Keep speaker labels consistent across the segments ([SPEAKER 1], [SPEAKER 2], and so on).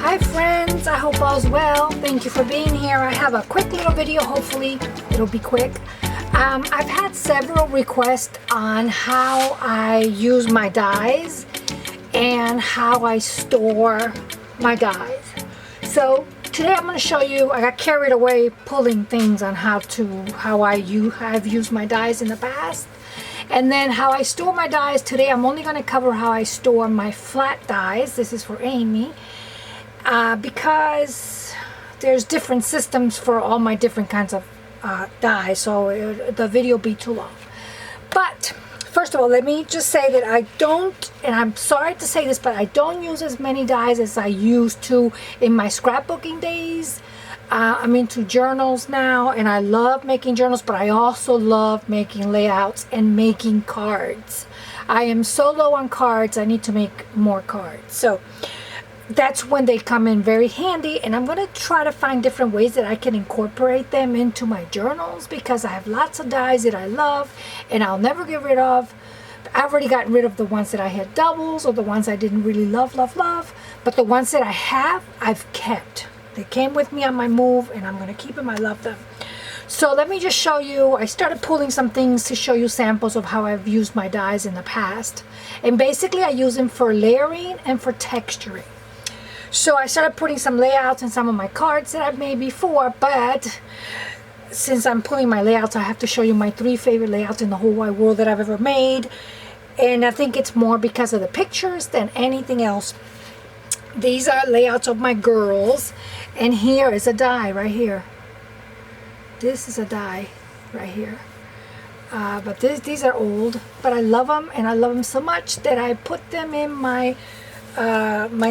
[SPEAKER 1] Hi friends, I hope all's well. Thank you for being here. I have a quick little video, hopefully it'll be quick. I've had several requests on how I use my dies and how I store my dies. So today I'm going to show you, I got carried away pulling things on how I've used my dies in the past. And then how I store my dies. Today I'm only going to cover how I store my flat dies. This is for Amy. Because there's different systems for all my different kinds of dies, so the video will be too long. But first of all, let me just say that I don't, and I'm sorry to say this, but I don't use as many dies as I used to in my scrapbooking days. I'm into journals now, and I love making journals, but I also love making layouts and making cards. I am so low on cards, I need to make more cards. So that's when they come in very handy, and I'm going to try to find different ways that I can incorporate them into my journals, because I have lots of dies that I love and I'll never get rid of. I've already gotten rid of the ones that I had doubles or the ones I didn't really love, but the ones that I have, I've kept. They came with me on my move, and I'm going to keep them. I love them. So let me just show you. I started pulling some things to show you samples of how I've used my dies in the past, and basically I use them for layering and for texturing. So I started putting some layouts in some of my cards that I've made before, but since I'm pulling my layouts, I have to show you my 3 favorite layouts in the whole wide world that I've ever made. And I think it's more because of the pictures than anything else. These are layouts of my girls, and here is a die right here. This is a die right here. But these are old, but I love them, and I love them so much that I put them in my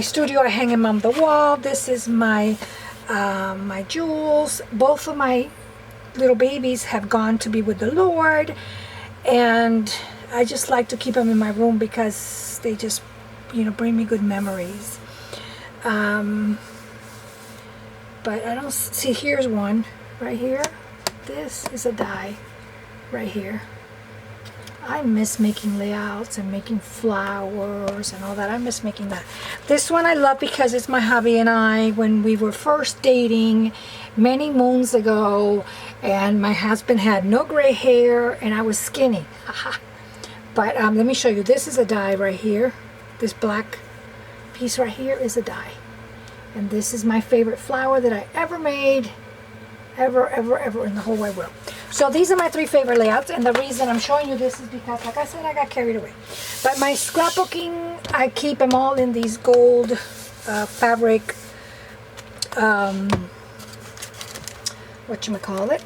[SPEAKER 1] studio. I hang them on the wall. This is my my jewels. Both of my little babies have gone to be with the Lord, and I just like to keep them in my room because they just, bring me good memories. But I don't see, here's one right here. This is a die right here. I miss making layouts and making flowers and all that. I miss making that. This one I love because it's my hubby and I when we were first dating many moons ago, and my husband had no gray hair and I was skinny. But let me show you. This is a die right here. This black piece right here is a die. And this is my favorite flower that I ever made. Ever in the whole wide world. So these are my 3 favorite layouts, and the reason I'm showing you this is because, like I said, I got carried away. But my scrapbooking, I keep them all in these gold fabric, whatchamacallit,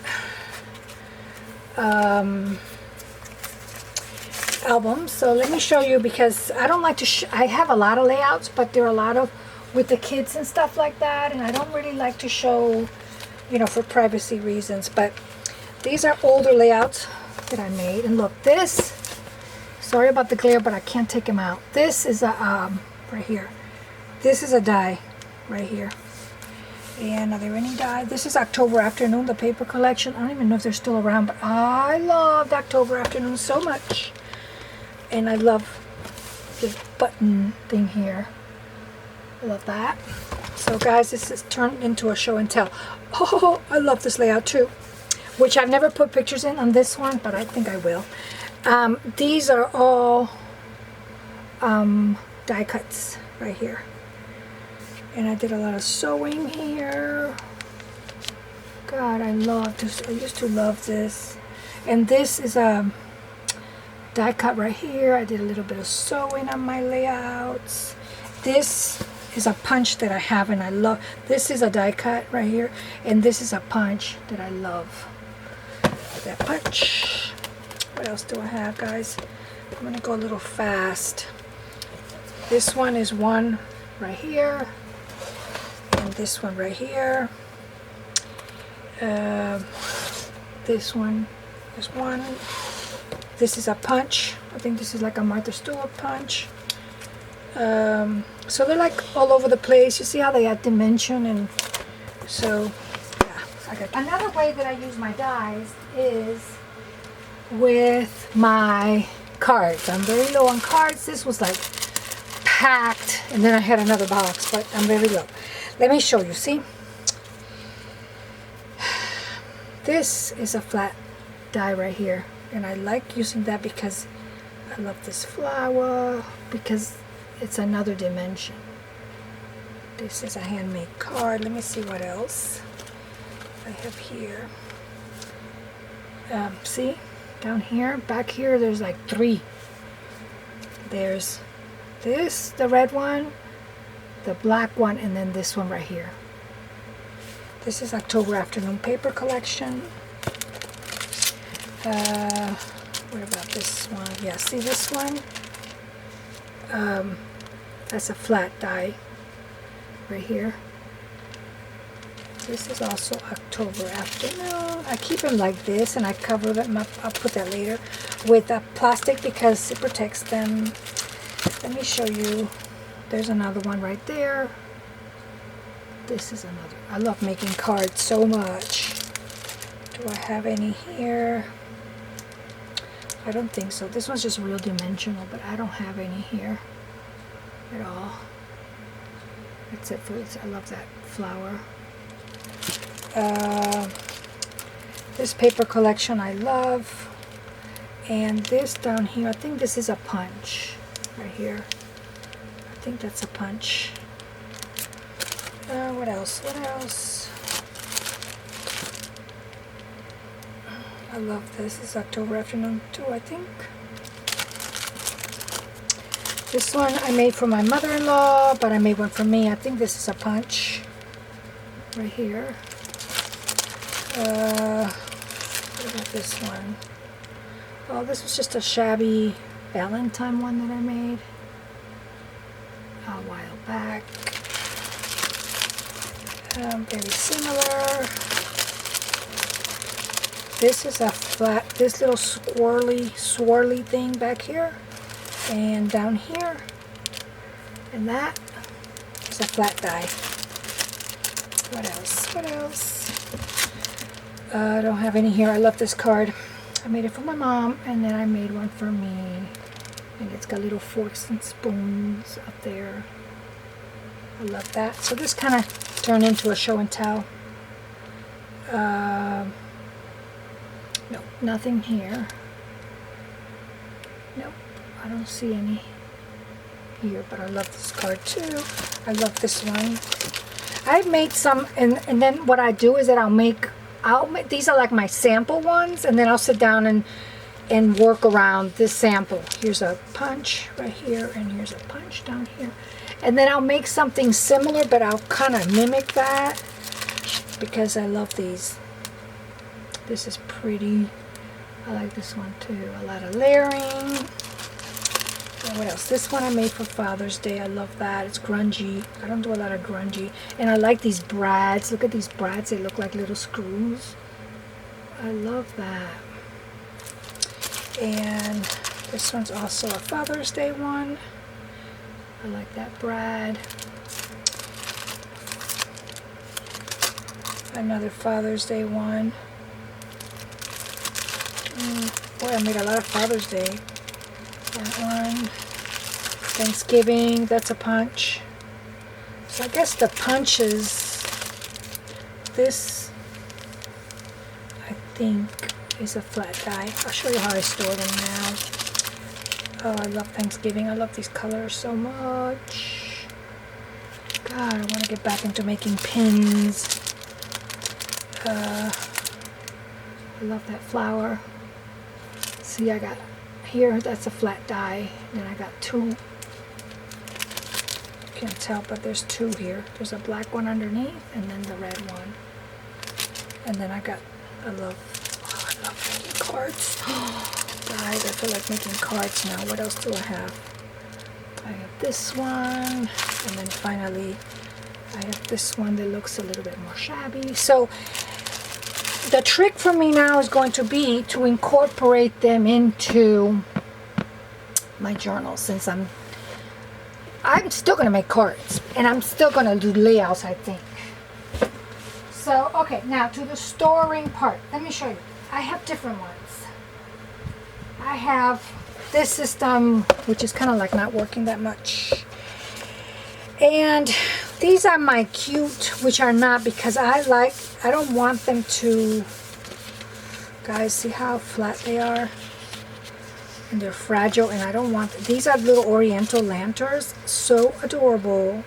[SPEAKER 1] albums. So let me show you, because I don't like to, I have a lot of layouts, but there are a lot of with the kids and stuff like that, and I don't really like to show, for privacy reasons. But these are older layouts that I made. And look, this, sorry about the glare, but I can't take them out. This is a, right here. This is a die right here. And are there any die? This is October Afternoon, the paper collection. I don't even know if they're still around, but I loved October Afternoon so much. And I love this button thing here. I love that. So guys, this is turned into a show and tell. Oh, I love this layout too, which I've never put pictures in on this one, but I think I will. These are all die cuts right here. And I did a lot of sewing here. God, I love this. I used to love this. And this is a die cut right here. I did a little bit of sewing on my layouts. This is a punch that I have and I love. This is a die cut right here, and this is a punch that I love. That punch. What else do I have, guys? I'm gonna go a little fast. This one is one right here, and this one right here. This one is one. This is a punch. I think this is like a Martha Stewart punch. So they're like all over the place. You see how they add dimension, and so yeah. Another way that I use my dies is with my cards. I'm very low on cards. This was like packed, and then I had another box, but I'm very low. Let me show you, see? This is a flat die right here, and I like using that because I love this flower, because it's another dimension. This is a handmade card. Let me see what else I have here. See, down here, back here, there's like 3. There's this, the red one, the black one, and then this one right here. This is October Afternoon paper collection. What about this one? Yeah, see this one? That's a flat die right here. This is also October Afternoon. I keep them like this, and I cover them up. I'll put that later with plastic because it protects them. Let me show you. There's another one right there. This is another. I love making cards so much. Do I have any here? I don't think so. This one's just real dimensional, but I don't have any here at all. That's it for this. I love that flower. This paper collection I love. And this down here, I think this is a punch right here. I think that's a punch. What else? What else? I love this. This is October Afternoon too, I think. This one I made for my mother-in-law, but I made one for me. I think this is a punch right here. What about this one? Oh, this was just a shabby Valentine one that I made a while back. Very similar. This is a flat, this little swirly thing back here and down here, and that is a flat die. What else? What else? I don't have any here. I love this card. I made it for my mom, and then I made one for me, and it's got little forks and spoons up there. I love that. So this kind of turned into a show and tell. No, nothing here. Nope, I don't see any here, but I love this card too. I love this one. I've made some, and then what I do is that I'll make, these are like my sample ones, and then I'll sit down and work around this sample. Here's a punch right here, and here's a punch down here. And then I'll make something similar, but I'll kind of mimic that because I love these. This is pretty. I like this one too. A lot of layering. And what else? This one I made for Father's Day. I love that. It's grungy. I don't do a lot of grungy. And I like these brads. Look at these brads. They look like little screws. I love that. And this one's also a Father's Day one. I like that brad. Another Father's Day one. Boy, I made a lot of Father's Day. That one. Thanksgiving, that's a punch. So I guess the punches, this, I think, is a flat die. I'll show you how I store them now. Oh, I love Thanksgiving. I love these colors so much. God, I want to get back into making pins. I love that flower. See, I got here, that's a flat die. Then I got 2. You can't tell, but there's 2 here. There's a black one underneath, and then the red one. And then I love making cards. Guys, I feel like making cards now. What else do I have? I have this one, and then finally I have this one that looks a little bit more shabby. So the trick for me now is going to be to incorporate them into my journal, since I'm still going to make cards, and I'm still going to do layouts, I think. So, okay, now to the storing part. Let me show you. I have different ones. I have this system, which is kind of like not working that much. And these are my cute, which are not, because I don't want them to, guys, see how flat they are? And they're fragile, and I don't want, these are little oriental lanterns, so adorable.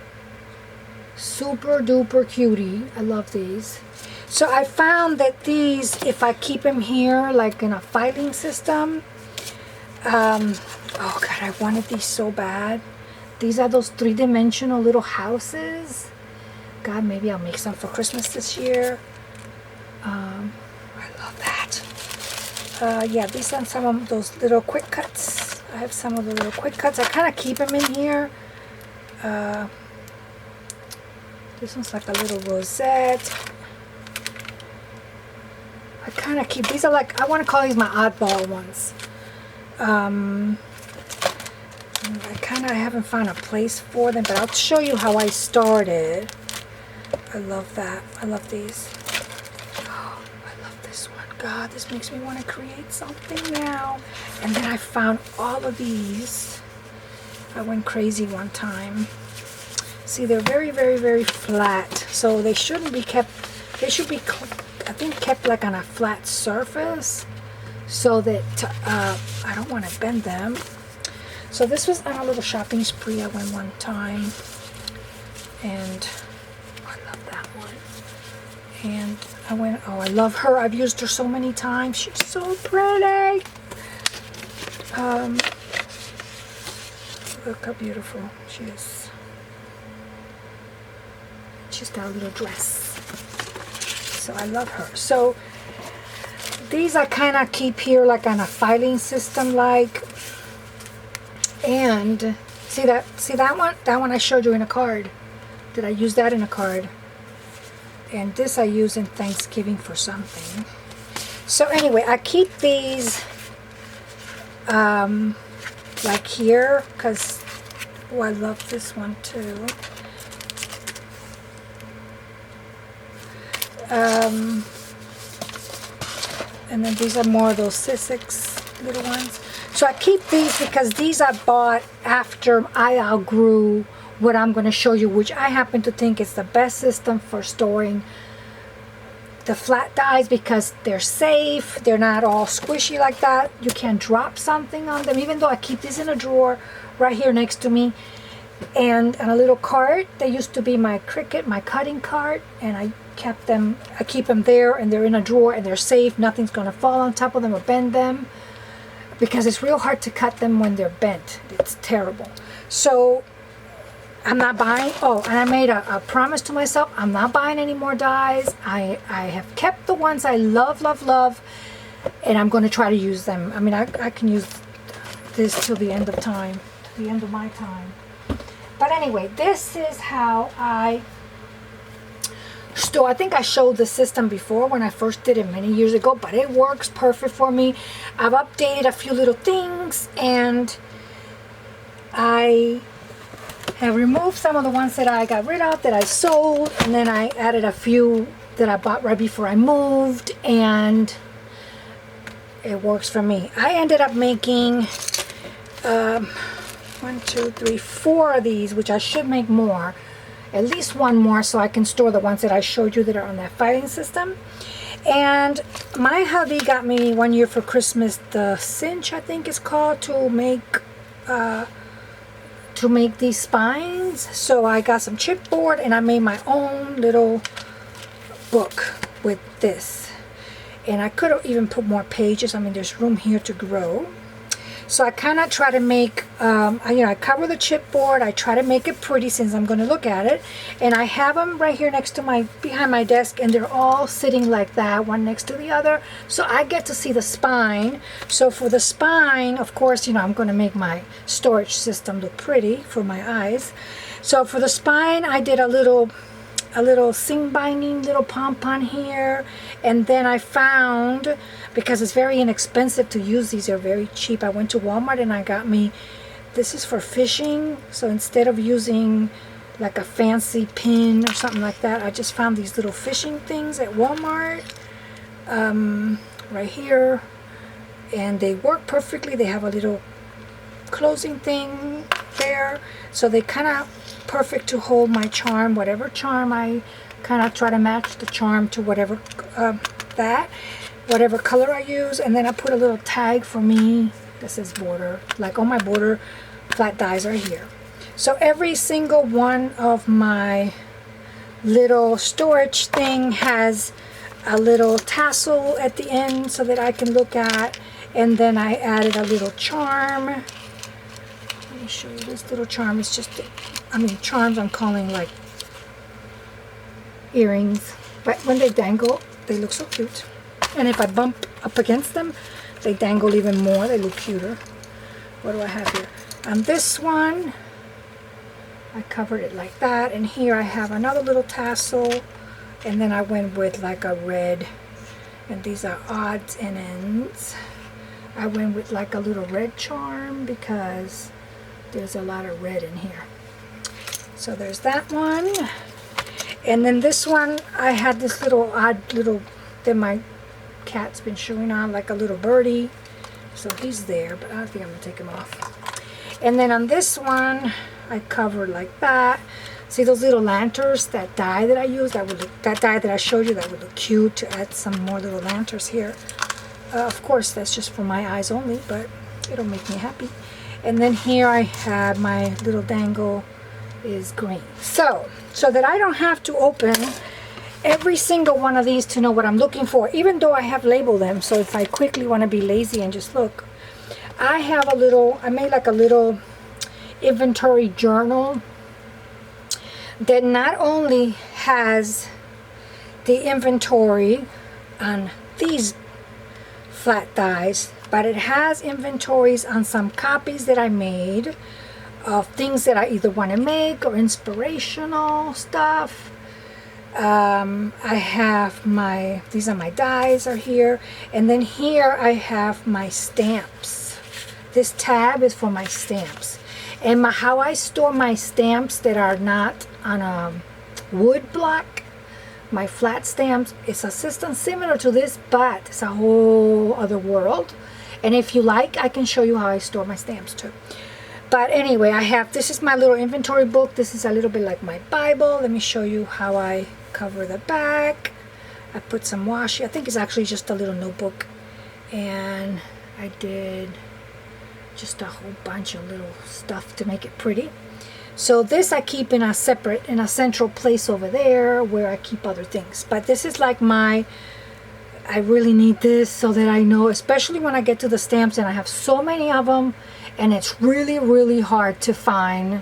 [SPEAKER 1] Super duper cutie. I love these. So I found that these, if I keep them here, like in a filing system, oh God, I wanted these so bad. These are those three-dimensional little houses. God, maybe I'll make some for Christmas this year. I love that. Yeah, these are some of those little quick cuts. I have some of the little quick cuts. I kind of keep them in here. This one's like a little rosette. I kind of keep, these are like, I want to call these my oddball ones. I haven't found a place for them, but I'll show you how I started. I love that. I love these. Oh, I love this one. God, this makes me want to create something now. And then I found all of these. I went crazy one time. See, they're very, very, very flat. So they shouldn't be kept, they should be, I think, kept like on a flat surface so that I don't want to bend them. So this was on a little shopping spree. I went one time, and I love that one. And I went, oh, I love her. I've used her so many times. She's so pretty. Look how beautiful she is. She's got a little dress. So I love her. So these I kind of keep here like on a filing system like. And see that one? That one I showed you in a card. Did I use that in a card? And this I use in Thanksgiving for something. So anyway, I keep these like here because, oh, I love this one too. And then these are more of those Sissics little ones. So I keep these because these I bought after I outgrew what I'm going to show you, which I happen to think is the best system for storing the flat dies because they're safe. They're not all squishy like that. You can't drop something on them, even though I keep these in a drawer right here next to me. And a little cart. They used to be my Cricut, my cutting cart, and I keep them there, and they're in a drawer, and they're safe. Nothing's going to fall on top of them or bend them, because it's real hard to cut them when they're bent. It's terrible. So I'm not buying, oh, and I made a promise to myself, I'm not buying any more dies. I have kept the ones I love, love, love, and I'm going to try to use them. I mean, I can use this till the end of time, to the end of my time. But anyway, this is how I store. I think I showed the system before when I first did it many years ago, but it works perfect for me. I've updated a few little things, and I have removed some of the ones that I got rid of, that I sold, and then I added a few that I bought right before I moved, and it works for me. I ended up making 1, 2, 3, 4 of these, which I should make more. At least one more so I can store the ones that I showed you that are on that filing system. And my hubby got me one year for Christmas the cinch, I think it's called, to make these spines. So I got some chipboard and I made my own little book with this. And I could have even put more pages. I mean, there's room here to grow. So I kind of try to make, I cover the chipboard. I try to make it pretty since I'm going to look at it. And I have them right here next to behind my desk, and they're all sitting like that, one next to the other. So I get to see the spine. So for the spine, of course, I'm going to make my storage system look pretty for my eyes. So for the spine, I did a little seam binding little pom-pom here, and then I found, because it's very inexpensive to use these, are very cheap, I went to Walmart and I got me, this is for fishing, so instead of using like a fancy pin or something like that, I just found these little fishing things at Walmart, right here, and they work perfectly. They have a little closing thing there, so they kind of perfect to hold my charm, whatever charm I kind of try to match the charm to whatever whatever color I use. And then I put a little tag for me that says border, like all my border flat dies are here. So every single one of my little storage thing has a little tassel at the end so that I can look at. And then I added a little charm. Let me show you this little charm. It's just, I mean, charms I'm calling like earrings, but when they dangle they look so cute, and if I bump up against them they dangle even more, they look cuter. What do I have here? On this one I covered it like that, and here I have another little tassel, and then I went with like a red, and these are odds and ends. I went with like a little red charm because there's a lot of red in here. So there's that one. And then this one, I had this little odd little, that my cat's been showing on, like a little birdie. So he's there, but I don't think I'm going to take him off. And then on this one, I covered like that. See those little lanterns, that die that I used, that die that I showed you, that would look cute to add some more little lanterns here. Of course, that's just for my eyes only, but it'll make me happy. And then here I have my little dangle is green. So that I don't have to open every single one of these to know what I'm looking for, even though I have labeled them. So if I quickly want to be lazy and just look, I have a little, I made like a little inventory journal that not only has the inventory on these flat dies, but it has inventories on some copies that I made of things that I either want to make or inspirational stuff. I have my, these are my dies are here, and then here I have my stamps. This tab is for my stamps, and how I store my stamps that are not on a wood block, my flat stamps, it's a system similar to this, but it's a whole other world. And if you like, I can show you how I store my stamps too. But anyway, I have, this is my little inventory book. This is a little bit like my Bible. Let me show you how I cover the back. I put some washi. I think it's actually just a little notebook. And I did just a whole bunch of little stuff to make it pretty. So this I keep in a separate, in a central place over there where I keep other things. But this is like my, I really need this so that I know, especially when I get to the stamps and I have so many of them and it's really, really hard to find.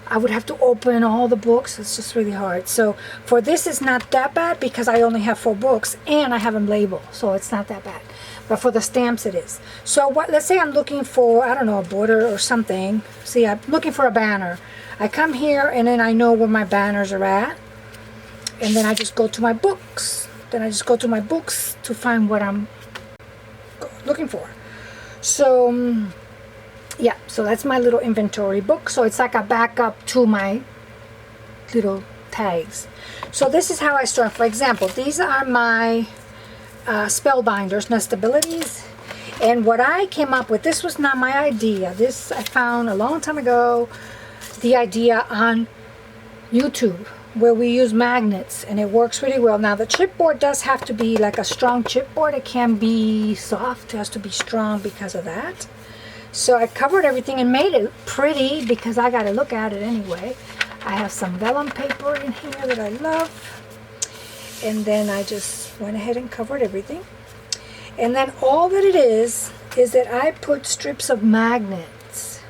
[SPEAKER 1] I would have to open all the books. It's just really hard. So for this, it's not that bad because I only have 4 books and I have them labeled. So it's not that bad. But for the stamps, it is. So what? Let's say I'm looking for, I don't know, a border or something. See, I'm looking for a banner. I come here and then I know where my banners are at. And then I just go to my books. Then I just go to my books to find what I'm looking for. So yeah, so that's my little inventory book. So it's like a backup to my little tags. So this is how I store. For example, these are my Spellbinders, Nestabilities. And what I came up with, this was not my idea. This I found a long time ago, the idea on YouTube, where we use magnets, and it works really well. Now the chipboard does have to be like a strong chipboard. It can be soft, it has to be strong because of that. So I covered everything and made it pretty because I got to look at it anyway. I have some vellum paper in here that I love. And then I just went ahead and covered everything. And then all that it is that I put strips of magnets.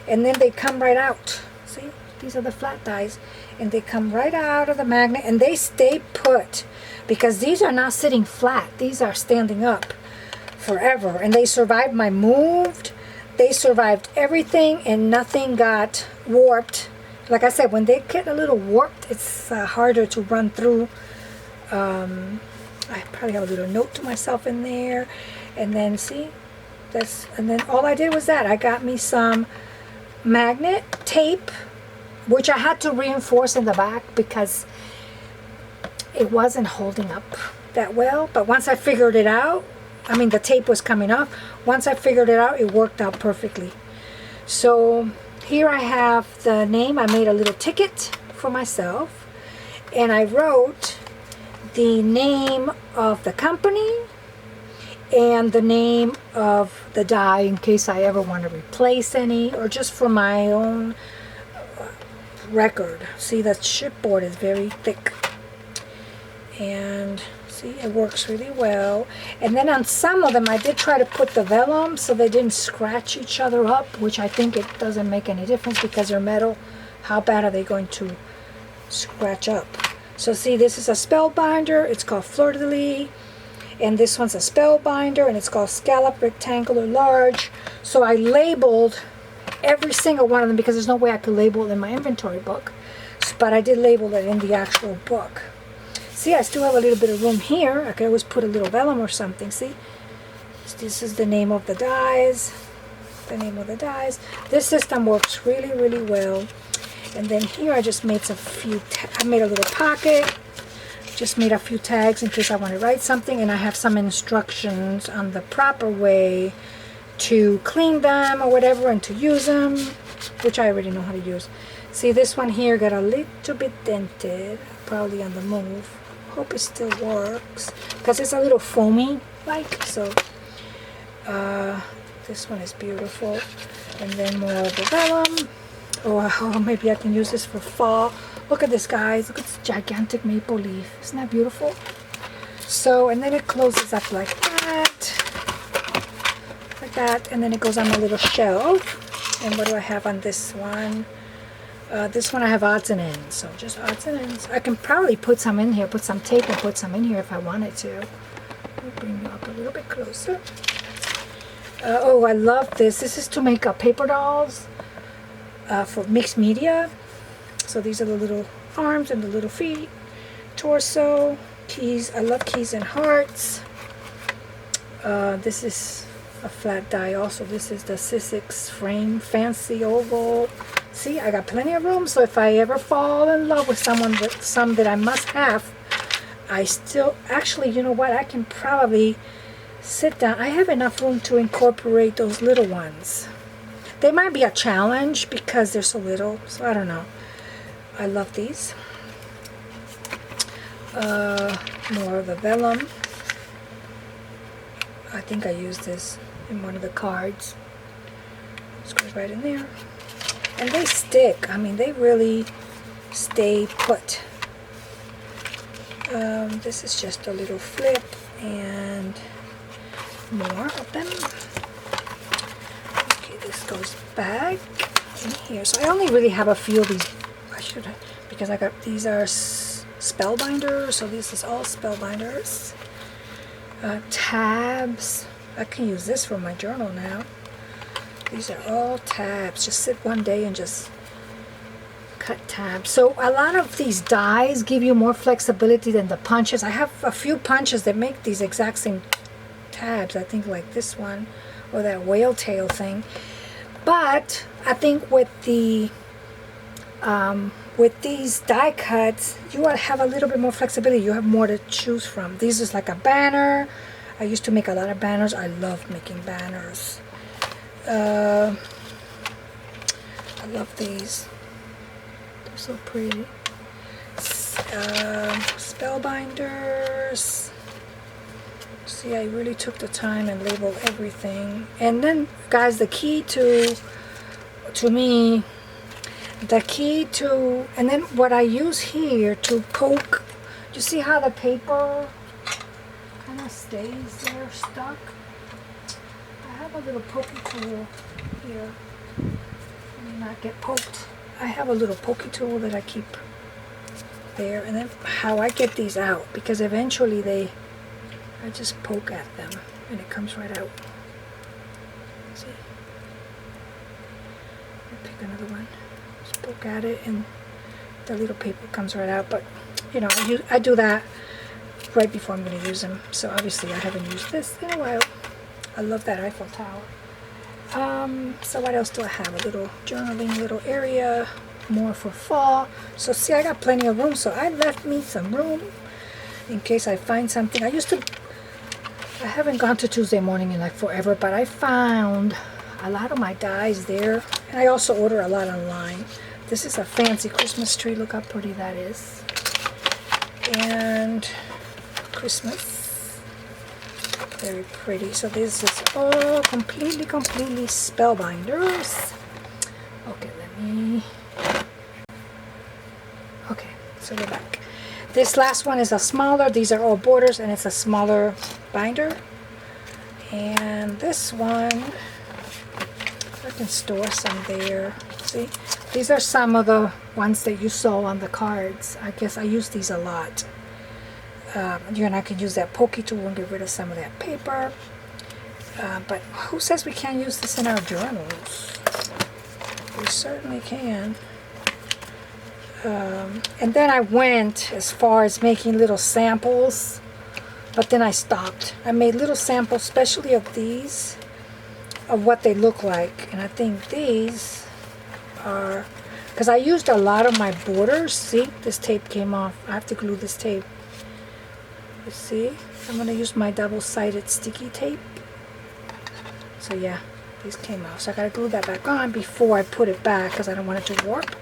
[SPEAKER 1] And then they come right out. See? These are the flat dies. And they come right out of the magnet and they stay put. Because these are not sitting flat. These are standing up forever. And they survived my moved. They survived everything and nothing got warped. Like I said, when they get a little warped, it's harder to run through. I probably have a little note to myself in there. And then see, and then all I did was that. I got me some magnet tape, which I had to reinforce in the back because it wasn't holding up that well. But once I figured it out, I mean, the tape was coming off. Once I figured it out, it worked out perfectly. So here I have the name. I made a little ticket for myself, and I wrote the name of the company and the name of the die in case I ever want to replace any, or just for my own record. See, the chipboard is very thick, and see, it works really well. And then on some of them I did try to put the vellum so they didn't scratch each other up, which I think it doesn't make any difference because they're metal. How bad are they going to scratch up? So see, this is a spellbinder. It's called Fleur de Lis. And this one's a spellbinder, and it's called Scallop Rectangular Large. So I labeled every single one of them because there's no way I could label it in my inventory book. But I did label it in the actual book. See, I still have a little bit of room here. I could always put a little vellum or something. See, this is the name of the dies. The name of the dies. This system works really, really well. And then here I just made I made a little pocket. Just made a few tags in case I want to write something, and I have some instructions on the proper way to clean them or whatever and to use them, which I already know how to use. See, this one here got a little bit dented, probably on the move. Hope it still works because it's a little foamy like. So this one is beautiful. And then more of the vellum. Oh, maybe I can use this for fall. Look at this, guys. Look at this gigantic maple leaf. Isn't that beautiful? So, and then it closes up like that. Like that. And then it goes on a little shelf. And what do I have on this one? This one I have odds and ends. So just odds and ends. I can probably put some in here. Put some tape and put some in here if I wanted to. I'll bring you up a little bit closer. Oh, I love this. This is to make paper dolls for mixed media. So these are the little arms and the little feet, torso, keys. I love keys and hearts. This is a flat die also. This is the Sizzix frame, fancy oval. See, I got plenty of room, so if I ever fall in love with someone with some that I must have, I still, actually, you know what, I can probably sit down. I have enough room to incorporate those little ones. They might be a challenge because they're so little, so I don't know. I love these. More of the vellum. I think I used this in one of the cards. This goes right in there. And they stick. I mean, they really stay put. This is just a little flip and more of them. Okay, this goes back in here. So I only really have a few of these. I should have, because I got, these are spellbinders, so this is all spellbinders. Tabs. I can use this for my journal now. These are all tabs. Just sit one day and just cut tabs. So a lot of these dies give you more flexibility than the punches. I have a few punches that make these exact same tabs. I think like this one or that whale tail thing. But I think with the with these die cuts, you have a little bit more flexibility. You have more to choose from. This is like a banner. I used to make a lot of banners. I love making banners. I love these. They're so pretty. Spellbinders. See, I really took the time and labeled everything. And then, guys, the key to me, the key to, and then what I use here to poke, you see how the paper kind of stays there stuck? I have a little pokey tool here. Let me not get poked. I have a little pokey tool that I keep there, and then how I get these out, because eventually I just poke at them and it comes right out. See? I'll pick another one. Just poke at it and the little paper comes right out. But you know, I do that right before I'm going to use them. So obviously I haven't used this in a while. I love that Eiffel Tower. So what else do I have? A little journaling little area, more for fall. So see, I got plenty of room, so I left me some room in case I find something. I haven't gone to Tuesday morning in like forever, but I found a lot of my dies there. And I also order a lot online. This is a fancy Christmas tree. Look how pretty that is. And Christmas. Very pretty. So this is all completely spellbinders. Okay, okay, so we're back. This last one is a smaller. These are all borders, and it's a smaller binder. And this one, I can store some there. See, these are some of the ones that you saw on the cards. I guess I use these a lot. You and I could use that pokey tool and get rid of some of that paper. But who says we can't use this in our journals? We certainly can. And then I went as far as making little samples, but then I stopped. I made little samples, especially of these, of what they look like. And I think these are, because I used a lot of my borders. See, this tape came off. I have to glue this tape. You see, I'm going to use my double-sided sticky tape. So yeah, these came off. So I got to glue that back on before I put it back because I don't want it to warp.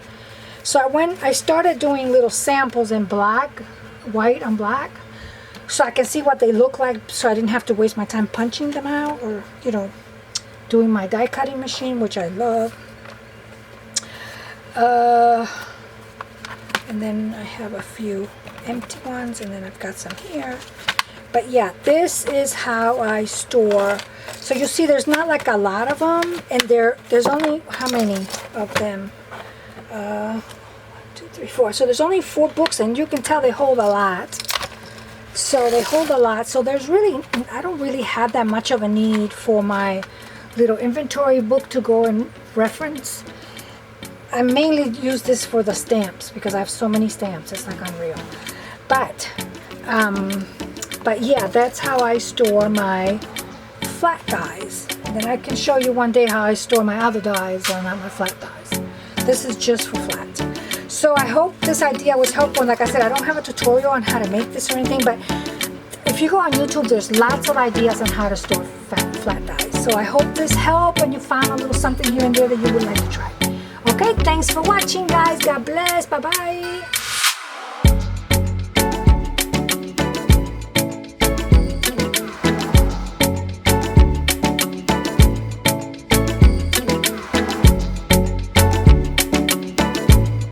[SPEAKER 1] So I started doing little samples in black, white on black, so I can see what they look like, so I didn't have to waste my time punching them out or, you know, doing my die cutting machine, which I love. And then I have a few empty ones, and then I've got some here. But yeah, this is how I store. So you see there's not like a lot of them, and there's only, how many of them? 1, 2, 3, 4. So there's only 4 books, and you can tell they hold a lot. So they hold a lot. So there's really, I don't really have that much of a need for my little inventory book to go and reference. I mainly use this for the stamps because I have so many stamps. It's like unreal. But yeah, that's how I store my flat dies. And then I can show you one day how I store my other dies or not my flat dies. This is just for flat. So I hope this idea was helpful. Like I said, I don't have a tutorial on how to make this or anything, but if you go on YouTube, there's lots of ideas on how to store flat dies. So I hope this helped and you found a little something here and there that you would like to try. Okay, thanks for watching, guys. God bless. Bye-bye.